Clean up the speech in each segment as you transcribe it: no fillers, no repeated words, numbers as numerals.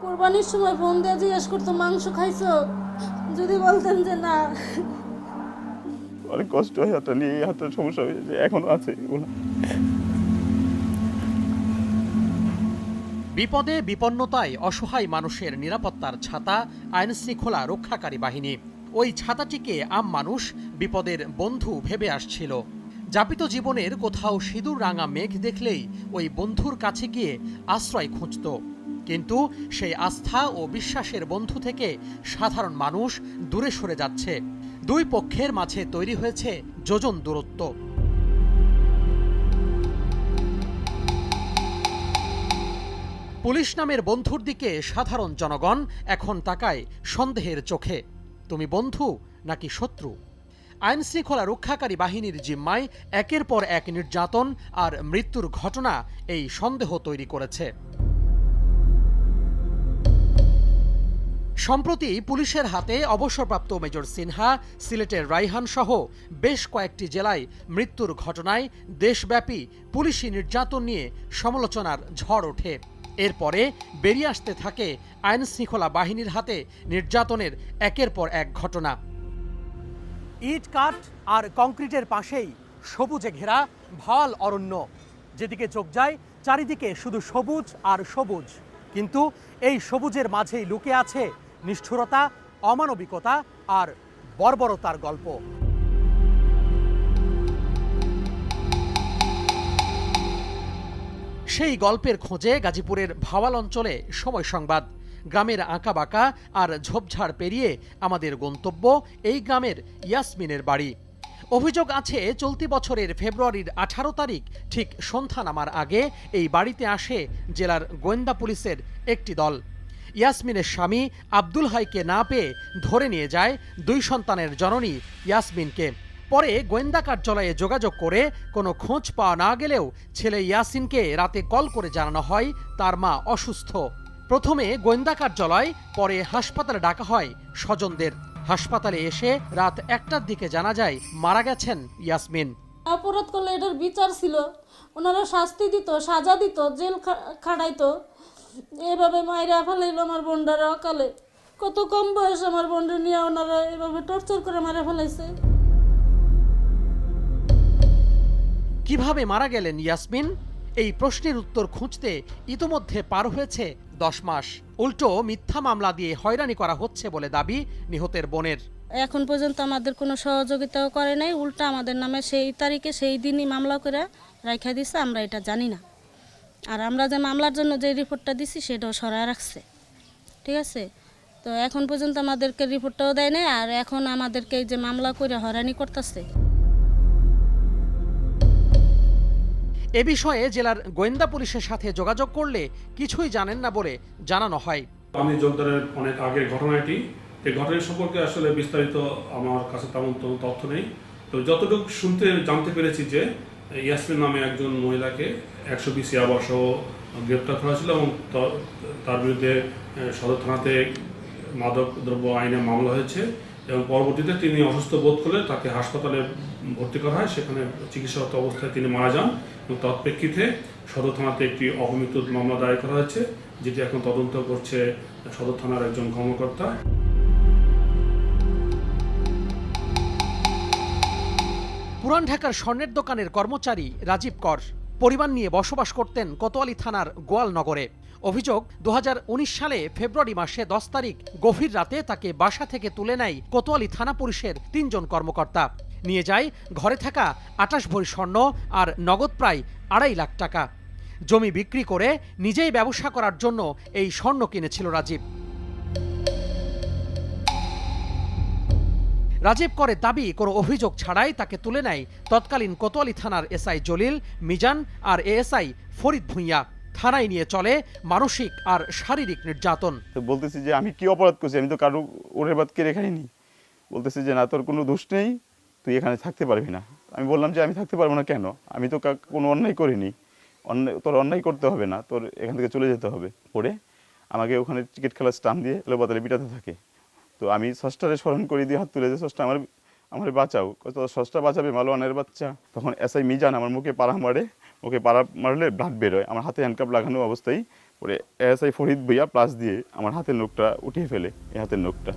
কোরবানির সময় ফোন দিয়ে জিজ্ঞেস করতো মাংস খাইছো, যদি বলতেন যে না। অনেক কষ্ট হয়, হাতটা নিয়ে হাতটা সমস্যা হয়েছে, এখনো আছে এগুলো। বিপদে বিপন্নতায় অসহায় মানুষের নিরাপত্তার ছাতা আইন শৃঙ্খলা রক্ষাকারী বাহিনী। ওই ছাতাটিকে আম মানুষ বিপদের বন্ধু ভেবে আসছিল। যাপিত জীবনের কোথাও সিঁদুর রাঙা মেঘ দেখলেই ওই বন্ধুর কাছে গিয়ে আশ্রয় খুঁজত। কিন্তু সেই আস্থা ও বিশ্বাসের বন্ধু থেকে সাধারণ মানুষ দূরে সরে যাচ্ছে। দুই পক্ষের মাঝে তৈরি হয়েছে যোজন দূরত্ব। পুলিশ নামের বন্ধুর দিকে সাধারণ জনগণ এখন তাকায় সন্দেহের চোখে। তুমি বন্ধু নাকি শত্রু? আইন শৃঙ্খলা রক্ষাকারী বাহিনীর জিম্মায় একের পর এক নির্যাতন আর মৃত্যুর ঘটনা এই সন্দেহ তৈরি করেছে। সম্প্রতি পুলিশের হাতে অবসরপ্রাপ্ত মেজর সিনহা, সিলেটের রাইহান সহ বেশ কয়েকটি জেলায় মৃত্যুর ঘটনায় দেশব্যাপী পুলিশি নির্যাতন নিয়ে সমালোচনার ঝড় ওঠে। এরপরে বেরিয়ে আসতে থাকে আইন শৃঙ্খলা বাহিনীর হাতে নির্যাতনের একের পর এক ঘটনা। ইট কাঠ আর কংক্রিটের পাশেই সবুজে ঘেরা ভাল অরণ্য, যেদিকে চোখ যায় চারিদিকে শুধু সবুজ আর সবুজ। কিন্তু এই সবুজের মাঝেই লুকিয়ে আছে নিষ্ঠুরতা, অমানবিকতা আর বর্বরতার গল্প। সেই গল্পের খোঁজে গাজীপুরের ভাওয়াল অঞ্চলে সময় সংবাদ। গ্রামের আঁকাবাঁকা আর ঝোপঝাড় পেরিয়ে আমাদের গন্তব্য এই গ্রামের ইয়াসমিনের বাড়ি। অভিযোগ আছে চলতি বছরের ফেব্রুয়ারির 18 তারিখ ঠিক সন্ধ্যা নামার আগে এই বাড়িতে আসে জেলার গোয়েন্দা পুলিশের একটি দল। ইয়াসমিনের স্বামী আব্দুল হাইকে না পেয়ে ধরে নিয়ে যায় দুই সন্তানের জননী ইয়াসমিনকে। পরে গোয়েন্দা কার্যালয়ে যোগাযোগ করে কোনো খোঁজ পাওয়া না গেলেও ছেলে ইয়াসিনকে রাতে কল করে জানানো হয় তার মা অসুস্থ। প্রথমে গোয়েন্দা কার্যালয়, পরে হাসপাতালে ডাকা হয় স্বজনদের। হাসপাতালে এসে রাত 1টার দিকে জানা যায় মারা গেছেন ইয়াসমিন। অপরাধ করলে এটার বিচার ছিল, ওনারা শাস্তি দিত, সাজা দিত, জেল খাটাইতো। এভাবে মায়েরা ফেলাইল আমার বোনটার অকালে। কত কম বয়স আমার বোনটা নিয়ে ওনারা এভাবে টর্চার করে মারা ফেলাইছে। কিভাবে মারা গেলেন ইয়াসমিন? এই প্রশ্নের উত্তর খুঁজতে ইতোমধ্যে পার হয়েছে 10 মাস। উল্টো মিথ্যা মামলা দিয়ে হয়রানি করা হচ্ছে বলে দাবি নিহতের বোনের। এখন পর্যন্ত আমাদের কোনো সহযোগিতাও করে নাই, উল্টা আমাদের নামে সেই তারিখে সেই দিনই মামলা করে রাখা দিছে, আমরা এটা জানি না। আর আমরা যে মামলার জন্য যে রিপোর্টটা দিছি সেটাও সরায় রাখছে। ঠিক আছে, তো এখন পর্যন্ত আমাদেরকে রিপোর্টটাও দেয় নাই, আর এখন আমাদেরকে এই যে মামলা করে হয়রানি করতেছে। এ বিষয়ে জেলার গোয়েন্দা পুলিশের সাথে যোগাযোগ করলে কিছুই জানেন না বলে জানানো হয়। আমি যোগদানের অনেক আগের ঘটনাটি, এই ঘটনা সম্পর্কে আসলে বিস্তারিত আমার কাছে তেমন তথ্য নেই। তো যতটুকু জানতে পেরেছি যে ইয়াসমিন নামে একজন মহিলাকে 120 ইয়াবা সহ গ্রেপ্তার করা ছিল এবং তার বিরুদ্ধে সদর থানাতে মাদক দ্রব্য আইনে মামলা হয়েছে এবং পরবর্তীতে তিনি অসুস্থ বোধ করলে তাকে হাসপাতালে ভর্তি করা হয়। সেখানে চিকিৎসারত অবস্থায় তিনি মারা যান এবং তৎপ্রেক্ষিতে সদর থানাতে একটি অপমৃত্যুর মামলা দায়ের করা হয়েছে, যেটি এখন তদন্ত করছে সদর থানার একজন কর্মকর্তা। পুরান ঢাকার স্বর্ণের দোকানের কর্মচারী রাজীব কর পরিবার নিয়ে বসবাস করতেন কোতোয়ালি থানার গোয়ালনগরে। অভিযোগ, 2019 সালে ফেব্রুয়ারি মাসে 10 তারিখ গভীর রাতে তাকে বাসা থেকে তুলে নেয় কোতোয়ালি থানা পুলিশের 3 জন কর্মকর্তা। নিয়ে যায় ঘরে থাকা 28 ভরি স্বর্ণ আর নগদ প্রায় 2.5 লাখ টাকা। জমি বিক্রি করে নিজেই ব্যবসা করার জন্য এই স্বর্ণ কিনেছিল রাজীব। রাজীব করে দাবি কোনো অভিযোগ ছাড়াই তাকে তুলে নেয় তৎকালীন কোতোয়ালি থানার এসআই জলিল, মিজান আর এএসআই ফরিদ ভুঁইয়া। থানায় নিয়ে চলে মানসিক আর শারীরিক নির্যাতন। বলতেছি যে আমি কি অপরাধ করছি, আমি তো কারো ওরের বাদ কেড়ে খাইনি। বলতেছি যে না, তোর কোনো দোষ নেই, তুই এখানে থাকতে পারবি না। আমি বললাম যে আমি থাকতে পারবো না কেন, আমি তো কোনো অন্যায় করিনি, তোর অন্যায় করতে হবে না, তোর এখান থেকে চলে যেতে হবে। পরে আমাকে ওখানে টিকিট খেলার স্টাম্প দিয়ে এলোপাতালে পিটাতে থাকে। তো আমি ষষ্ঠারে স্মরণ করে দিয়ে হাত তুলে যে ষষ্ঠা আমার বাঁচাও, কত ষষ্ঠা বাঁচাবে মালোয়ানের বাচ্চা। তখন এসআই মিজান আমার মুখে পাড়া মারে, মুখে পাড়া মারলে ব্লাড বেরোয়। আমার হাতে হ্যান্ডকাপ লাগানো অবস্থায় পরে এএসআই ফরিদ ভুইয়া প্লাস দিয়ে আমার হাতের নখটা উঠিয়ে ফেলে, এই হাতের নখটা।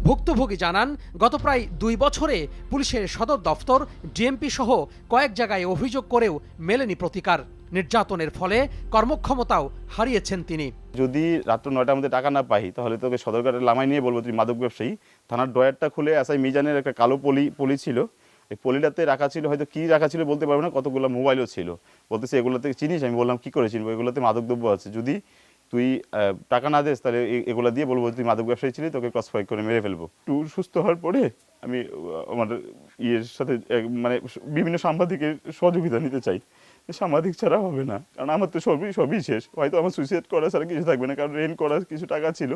ভুক্তভোগী জানান, গত প্রায় 2 বছরে পুলিশের সদর দফতর, ডিএমপি সহ কয়েক জায়গায় অভিযোগ করেও মেলেনি প্রতিকার। নির্যাতনের ফলে কর্মক্ষমতাও হারিয়েছেন তিনি। যদি রাত্র 9টার মধ্যে টাকা না পাই তাহলে তোকে সদরঘাটের লামাই নিয়ে বলবো তুই মাদক ব্যবসায়ী। থানার ড্রয়ারটা খুলে এসআই মিজানের একটা কালো পলি ছিল, এই পলিটাতে রাখা ছিল, হয়তো কি রাখা ছিল বলতে পারবো না, কতগুলো মোবাইলও ছিল। বলতেছে এগুলোতে চিনিস? আমি বললাম কি করে চিনবো, এগুলোতে মাদক দ্রব্য আছে, যদি তুই টাকা না দিস তাহলে এগুলো দিয়ে বলবো তুই মাদক ব্যবসায়ী ছিলি, তোকে ক্রস ফায়ার করে মেরে ফেলবো। একটু সুস্থ হওয়ার পরে আমি আমার ইয়ের সাথে মানে বিভিন্ন সাংবাদিকের সহযোগিতা নিতে চাই। সাংবাদিক ছাড়া হবে না, কারণ আমার তো সবই শেষ। হয়তো আমার সুইসাইড করা ছাড়া কিছু থাকবে না, কারণ রেন্ট করার কিছু টাকা ছিল,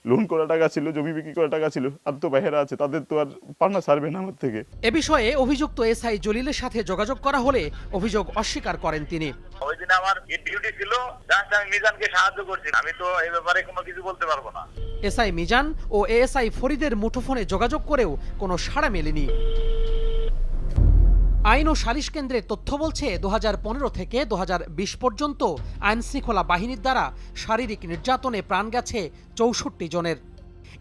লোন করা টাকা ছিল, জমি বিক্রি করা টাকা ছিল, আর তো বাইরে আছে, তাদের তো আর পান্না ছাড়বে না আমার থেকে। এ বিষয়ে অভিযুক্ত এসআই জলিলের সাথে যোগাযোগ করা হলে অভিযোগ অস্বীকার করেন তিনি। ওই দিন আমার ডিউটি ছিল, জাস্ট আমি মিজানকে সাহায্য করছি, আমি তো এই ব্যাপারে কোনো কিছু বলতে পারবো না। এসআই মিজান ও এএসআই ফরিদের মুঠোফোনে যোগাযোগ করেও কোনো সাড়া মেলেনি। আইন ও সালিশ কেন্দ্রের তথ্য বলছে 2015 থেকে 2020 পর্যন্ত আইন শৃঙ্খলা বাহিনীর দ্বারা শারীরিক নির্যাতনে প্রাণ গেছে 64 জনের।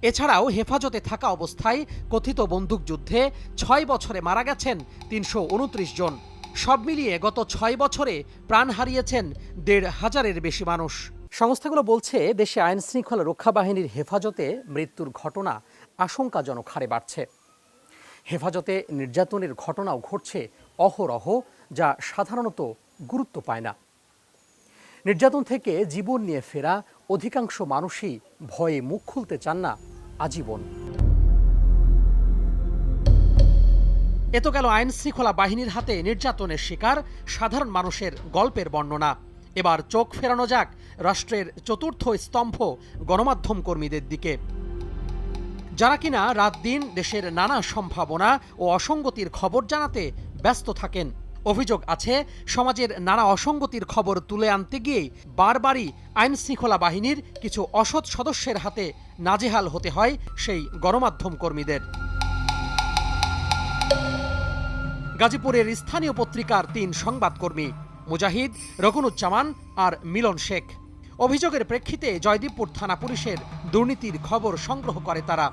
এছাড়াও হেফাজতে থাকা অবস্থায় কথিত বন্দুকযুদ্ধে 6 বছরে মারা গেছেন 329 জন। সব মিলিয়ে গত 6 বছরে প্রাণ হারিয়েছেন 1,500-এর বেশি মানুষ। সংস্থাগুলো বলছে, দেশে আইন শৃঙ্খলা রক্ষা বাহিনীর হেফাজতে মৃত্যুর ঘটনা আশঙ্কাজনক হারে বাড়ছে। হেফাজতে নির্যাতনের ঘটনাও ঘটছে অহরহ, যা সাধারণত গুরুত্ব পায় না। নির্যাতন থেকে জীবন নিয়ে ফেরা অধিকাংশ মানুষই ভয়ে মুখ খুলতে চান না আজীবন। এ তো গেল আইন শৃঙ্খলা বাহিনীর হাতে নির্যাতনের শিকার সাধারণ মানুষের গল্পের বর্ণনা। এবার চোখ ফেরানো যাক রাষ্ট্রের চতুর্থ স্তম্ভ গণমাধ্যম কর্মীদের দিকে, যারা কিনা রাত দিন দেশের নানা সম্ভাবনা ও অসঙ্গতির খবর জানাতে ব্যস্ত থাকেন। অভিযোগ আছে, সমাজের নানা অসঙ্গতির খবর তুলে আনতে গিয়েই বারবারই আইন শৃঙ্খলা বাহিনীর কিছু অসৎ সদস্যের হাতে নাজেহাল হতে হয় সেই গণমাধ্যম কর্মীদের। গাজীপুরের স্থানীয় পত্রিকার 3 সংবাদকর্মী মুজাহিদ, রকুনুজ্জামান আর মিলন শেখ। অভিযোগের প্রেক্ষিতে জয়দেবপুর থানা পুলিশের দুর্নীতির খবর সংগ্রহ করে তারা।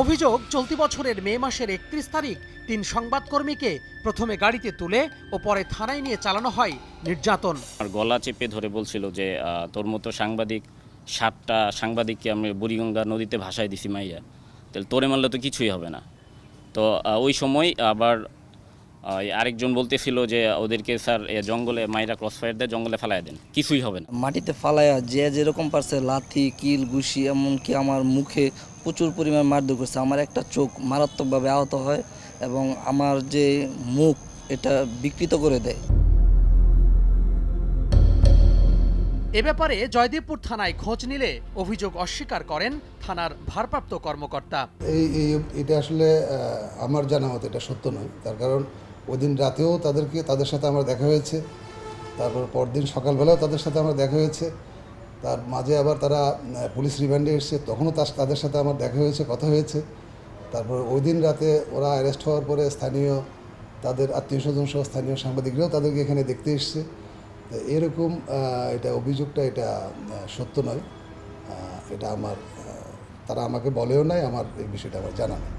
অভিযোগ, চলতি বছরের মে মাসের 31 তারিখ 3 সংবাদকর্মীকে প্রথমে গাড়িতে তুলে ও পরে থানায় নিয়ে চালানো হয় নির্যাতন। আর গলা চেপে ধরে বলছিল যে তোর মতো সাংবাদিক 7টা সাংবাদিককে আমি বুড়িগঙ্গা নদীতে ভাসায় দিছি মাইয়া, তাহলে তোরে মারলে তো কিছুই হবে না। তো ওই সময় আবার আরেকজন বলতেছিল যে ওদেরকে স্যার জঙ্গলে মাইরা ক্রস ফায়ার দেয়, জঙ্গলে ফেলায় দেন, কিছুই হবে না। মাটিতে ফালাইয়া যে যেরকম পারছে লাথি, কিল, ঘুষি, এমনকি আমার মুখে প্রচুর পরিমাণ মারধর করছে। আমার একটা চোখ মারাত্মকভাবে আহত হয় এবং আমার যে মুখ এটা বিকৃত করে দেয়। এ ব্যাপারে জয়দেবপুর থানায় খোঁজ নিলে অভিযোগ অস্বীকার করেন থানার ভারপ্রাপ্ত কর্মকর্তা। এটা আসলে আমার জানা মতো এটা সত্য নয়। তার কারণ ওই দিন রাতেও তাদের সাথে আমার দেখা হয়েছে, তারপর পরদিন সকালবেলাও তাদের সাথে আমার দেখা হয়েছে, তার মাঝে আবার তারা পুলিশ রিমান্ডে এসছে, তখনও তাদের সাথে আমার দেখা হয়েছে, কথা হয়েছে। তারপর ওই দিন রাতে ওরা অ্যারেস্ট হওয়ার পরে স্থানীয় তাদের আত্মীয় স্বজন সহ স্থানীয় সাংবাদিকরাও তাদেরকে এখানে দেখতে এসছে। এরকম এটা অভিযোগটা এটা সত্য নয়। এটা আমার তারা আমাকে বলেও নাই, আমার এই বিষয়টা আমার জানা নেই।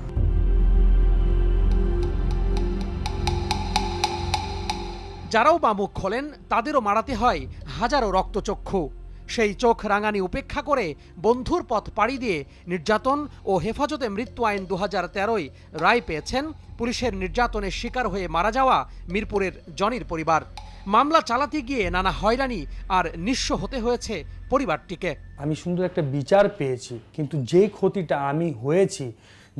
যারাও বা মুখ খোলেন তাদেরও মারাতে হয় হাজারো রক্তচক্ষু। সেই চোখ রাঙানি উপেক্ষা করে বন্ধুর পথ পাড়ি দিয়ে নির্যাতন ও হেফাজতে মৃত্যু আইন 2013 রায় পেয়েছেন পুলিশের নির্যাতনের শিকার হয়ে মারা যাওয়া মিরপুরের জনির পরিবার। মামলা চালাতে গিয়ে নানা হয়রানি আর নিঃস্ব হতে হয়েছে পরিবারটিকে। আমি সুন্দর একটা বিচার পেয়েছি, কিন্তু যে ক্ষতিটা আমি হয়েছি,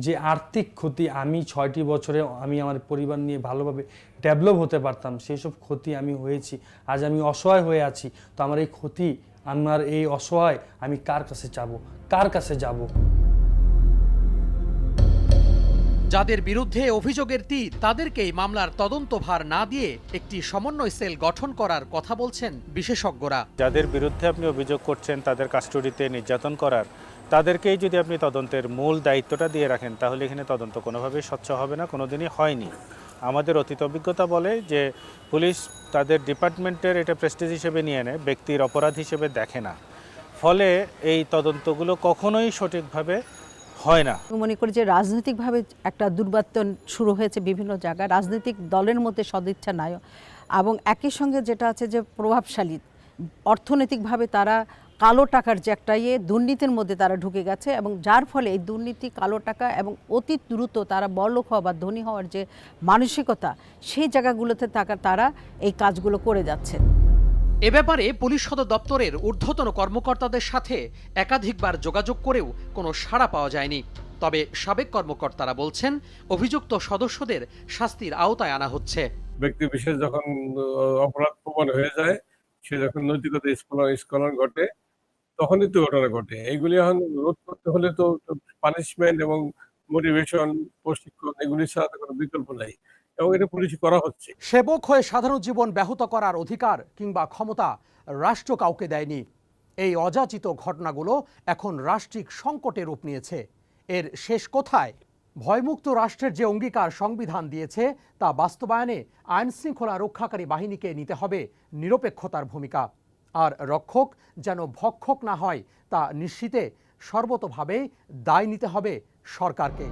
যে আর্থিক ক্ষতি, আমি 6টি বছরে আমি আমার পরিবার নিয়ে ভালোভাবে ডেভেলপ হতে পারতাম, সেই সব ক্ষতি আমি হয়েছি। আজ আমি অসহায় হয়ে আছি। তো আমার এই ক্ষতি, আমার এই অসহায়, আমি কার কাছে যাব, কার কাছে যাব? যাদের বিরুদ্ধে অভিযোগের তীর, তাদেরকেই মামলার তদন্তভার না দিয়ে একটি সমন্বয় সেল গঠন করার কথা বলছেন বিশেষজ্ঞরা। যাদের বিরুদ্ধে আপনি অভিযোগ করছেন তাদের কাস্টডিতে নির্যাতন করার, তাদেরকেই যদি আপনি তদন্তের মূল দায়িত্বটা দিয়ে রাখেন, তাহলে এখানে তদন্ত কোনোভাবেই স্বচ্ছ হবে না, কোনোদিনই হয়নি। আমাদের অতীত অভিজ্ঞতা বলে যে পুলিশ তাদের ডিপার্টমেন্টের এটা প্রেস্টিজ হিসেবে নিয়ে নেয়, ব্যক্তির অপরাধ হিসেবে দেখে না, ফলে এই তদন্তগুলো কখনোই সঠিকভাবে হয় না। মনে করি যে রাজনৈতিকভাবে একটা দুর্বর্তন শুরু হয়েছে বিভিন্ন জায়গায়, রাজনৈতিক দলের মধ্যে সদিচ্ছা নাই, এবং একই সঙ্গে যেটা আছে যে প্রভাবশালী অর্থনৈতিকভাবে তারা কালো টাকার যে একটা দুর্নীতির মধ্যে তারা ঢুকে গেছে, এবং যার ফলে এই দুর্নীতি, কালো টাকা এবং অতি দ্রুত তারা বড়লোক হওয়া বা ধনী হওয়ার যে মানসিকতা, সেই জায়গাগুলোতে তারা এই কাজগুলো করে যাচ্ছে। এ ব্যাপারে পুলিশ সদর দপ্তরের ঊর্ধ্বতন কর্মকর্তাদের সাথে একাধিকবার যোগাযোগ করেও কোনো সাড়া পাওয়া যায়নি। তবে সাবেক কর্মকর্তারা বলছেন অভিযুক্ত সদস্যদের শাস্তির আওতায় আনা হচ্ছে। ব্যক্তি বিশেষ যখন অপরাধ প্রমাণ হয়ে যায়, সে যখন নৈতিকতা স্খলন ঘটে, তখনই তো ঘটনা ঘটে। এইগুলি এখন রোধ করতে হলে তো পানিশমেন্ট এবং মোটিভেশন, প্রশিক্ষণ এগুলি ছাড়া তো কোনো বিকল্প নাই, এবং এটা পুলিশ করা হচ্ছে। সেবক হয়ে সাধারণ জীবন ব্যাহত করার অধিকার কিংবা ক্ষমতা রাষ্ট্র কাউকে দেয়নি। এই অযাচিত ঘটনাগুলো এখন রাষ্ট্রিক সংকটে রূপ নিয়েছে। এর শেষ কোথায়? ভয়মুক্ত রাষ্ট্রের যে অঙ্গীকার সংবিধান দিয়েছে তা বাস্তবায়নে আইন শৃঙ্খলা রক্ষাকারী বাহিনীকে নিতে হবে নিরপেক্ষতার ভূমিকা। আর রক্ষক যেন ভক্ষক না হয় তা নিশ্চিতে সর্বতোভাবে দায় নিতে হবে সরকারকে।